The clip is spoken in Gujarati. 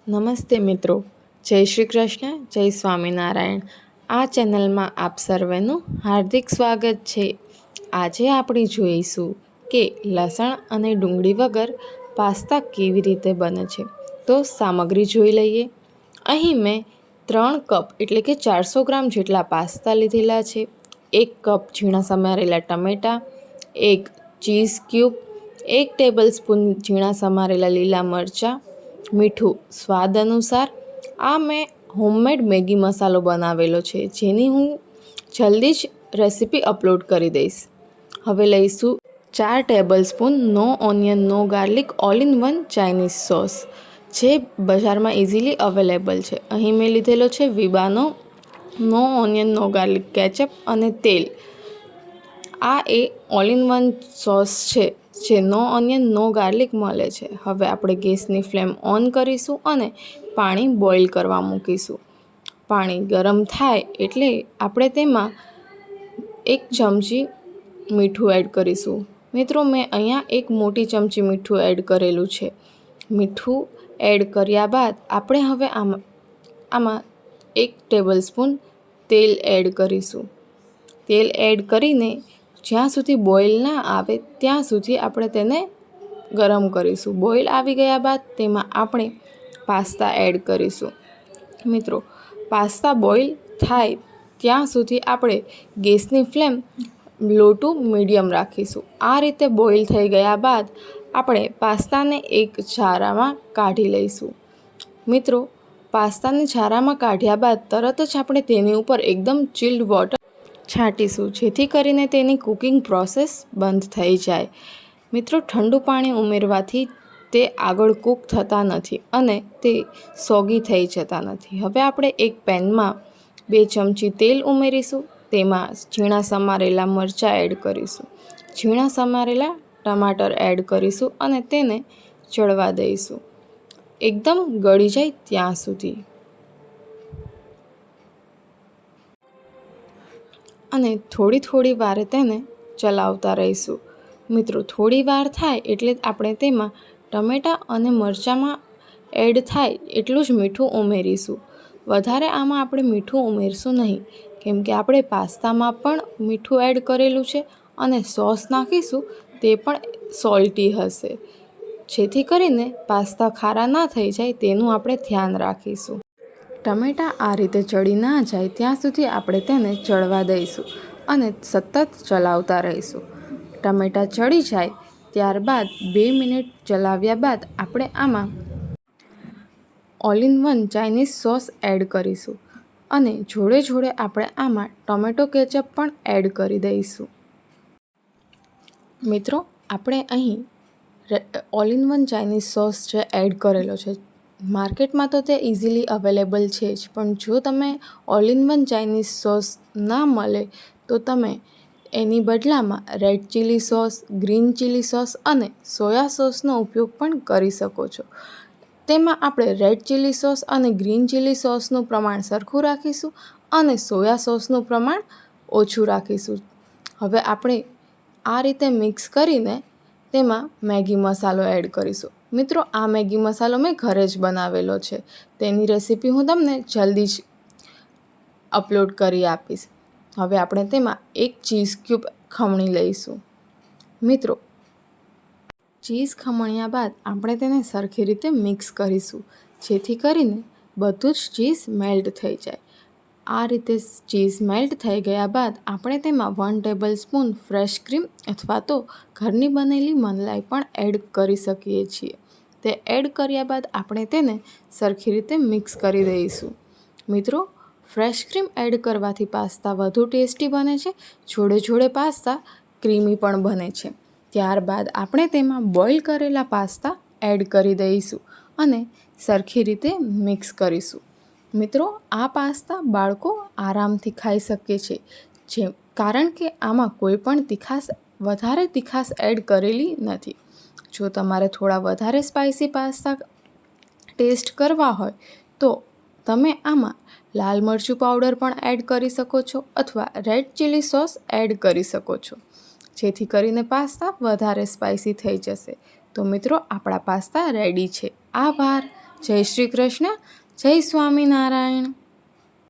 નમસ્તે મિત્રો, જય શ્રી કૃષ્ણ, જય સ્વામિનારાયણ। આ ચેનલમાં આપ સર્વેનું હાર્દિક સ્વાગત છે। આજે આપણે જોઈશું કે લસણ અને ડુંગળી વગર પાસ્તા કેવી રીતે બને છે। તો સામગ્રી જોઈ લઈએ। અહીં મેં 3 કપ એટલે કે 400 ગ્રામ જેટલા પાસ્તા લીધેલા છે। 1 કપ ઝીણા સમારેલા ટમેટાં, 1 ચીઝ ક્યુબ, 1 ટેબલસ્પૂન ઝીણા સમારેલા લીલા મરચાં, મીઠું સ્વાદ અનુસાર। આ મેં હોમમેડ મેગી મસાલો બનાવેલો છે, જેની હું જલ્દી જ રેસીપી અપલોડ કરી દઈશ। હવે લઈશું 4 tablespoon no onion no garlic all in one Chinese sauce, જે બજારમાં ઇઝીલી અવેલેબલ છે। અહીં મેં લીધેલો છે વિબાનો no onion no garlic ketchup અને તેલ। આ એ ઓલ ઇન વન સોસ છે જે નો ઓનિયન નો ગાર્લિક મળે છે। હવે આપણે ગેસની ફ્લેમ ઓન કરીશું અને પાણી બોઇલ કરવા મૂકીશું। પાણી ગરમ થાય એટલે આપણે તેમાં 1 ચમચી મીઠું એડ કરીશું। મિત્રો, મેં અહીંયા 1 મોટી ચમચી મીઠું એડ કરેલું છે। મીઠું એડ કર્યા બાદ આપણે હવે આમાં 1 ટેબલસ્પૂન તેલ એડ કરીશું। તેલ એડ કરીને જ્યાં સુધી બોઇલ ના આવે ત્યાં સુધી આપણે તેને ગરમ કરીશું। બોઇલ આવી ગયા બાદ તેમાં આપણે પાસ્તા એડ કરીશું। મિત્રો, પાસ્તા બોઇલ થાય ત્યાં સુધી આપણે ગેસની ફ્લેમ લો ટુ મીડિયમ રાખીશું। આ રીતે બોઇલ થઈ ગયા બાદ આપણે પાસ્તાને એક છારામાં કાઢી લઈશું। મિત્રો, પાસ્તાને છારામાં કાઢ્યા બાદ તરત જ આપણે તેની ઉપર એકદમ ચિલ્ડ વોટર છાંટીશું, જેથી કરીને તેની કુકિંગ પ્રોસેસ બંધ થઈ જાય। મિત્રો, ઠંડુ પાણી ઉમેરવાથી તે આગળ કૂક થતા નથી અને તે સોગી થઈ જતા નથી। હવે આપણે એક પેનમાં 2 ચમચી તેલ ઉમેરીશું। તેમાં ઝીણા સમારેલા મરચાં એડ કરીશું, ઝીણા સમારેલા ટમાટર એડ કરીશું અને તેને ચડવા દઈશું એકદમ ગળી જાય ત્યાં સુધી। અને થોડી વારે તેને ચલાવતા રહીશું। મિત્રો, થોડી વાર થાય એટલે આપણે તેમાં ટમેટાં અને મરચાંમાં એડ થાય એટલું જ મીઠું ઉમેરીશું। વધારે આમાં આપણે મીઠું ઉમેરશું નહીં, કેમ કે આપણે પાસ્તામાં પણ મીઠું એડ કરેલું છે અને સોસ નાખીશું તે પણ સોલ્ટી હશે, જેથી કરીને પાસ્તા ખારા ના થઈ જાય તેનું આપણે ધ્યાન રાખીશું। ટમેટાં આ રીતે ચડી ના જાય ત્યાં સુધી આપણે તેને ચડવા દઈશું અને સતત ચલાવતા રહીશું। ટમેટાં ચડી જાય ત્યારબાદ 2 મિનિટ ચલાવ્યા બાદ આપણે આમાં all in one Chinese sauce add કરીશું અને જોડે આપણે આમાં ટોમેટો કેચઅપ પણ એડ કરી દઈશું। મિત્રો, આપણે અહીં all in one Chinese sauce જે એડ કરેલો છે, માર્કેટમાં તો તે ઇઝીલી અવેલેબલ છે જ, પણ જો તમે all in one Chinese sauce ના મળે તો તમે એની બદલામાં red chilli sauce, green chilli sauce અને સોયા સોસનો ઉપયોગ પણ કરી શકો છો। તેમાં આપણે રેડ ચીલી સોસ અને ગ્રીન ચીલી સોસનું પ્રમાણ સરખું રાખીશું અને સોયા સોસનું પ્રમાણ ઓછું રાખીશું। હવે આપણે આ રીતે મિક્સ કરીને તેમાં મેગી મસાલો એડ કરીશું। મિત્રો, આ મેગી મસાલો મેં ઘરે જ બનાવેલો છે, તેની રેસીપી હું તમને જલ્દી જ અપલોડ કરી આપીશ। હવે આપણે તેમાં 1 ચીઝ ક્યુબ ખમણી લઈશું। મિત્રો, ચીઝ ખમણ્યા બાદ આપણે તેને સરખી રીતે મિક્સ કરીશું, જેથી કરીને બધું જ ચીઝ મેલ્ટ થઈ જાય। આ રીતે ચીઝ મેલ્ટ થઈ ગયા બાદ આપણે તેમાં 1 ટેબલસ્પૂન ફ્રેશ ક્રીમ અથવા તો ઘરની બનેલી મલાઈ પણ એડ કરી શકીએ છીએ। તે એડ કર્યા બાદ આપણે તેને સરખી રીતે મિક્સ કરી દઈશું। મિત્રો, ફ્રેશ ક્રીમ એડ કરવાથી પાસ્તા વધુ ટેસ્ટી બને છે, જોડે પાસ્તા ક્રીમી પણ બને છે। ત્યારબાદ આપણે તેમાં બોઇલ કરેલા પાસ્તા એડ કરી દઈશું અને સરખી રીતે મિક્સ કરીશું। મિત્રો, આ પાસ્તા બાળકો આરામથી ખાઈ શકે છે, કારણ કે આમાં કોઈ પણ વધારે તીખાશ એડ કરેલી નથી। જો તમારે થોડા વધારે સ્પાઇસી પાસ્તા ટેસ્ટ કરવા હોય તો તમે આમાં લાલ મરચું પાવડર પણ એડ કરી શકો છો અથવા રેડ ચીલી સોસ એડ કરી શકો છો, જેથી કરીને પાસ્તા વધારે સ્પાઇસી થઈ જશે। તો મિત્રો, આપણા પાસ્તા રેડી છે। આભાર। જય શ્રી કૃષ્ણ. જય સ્વામિનારાયણ.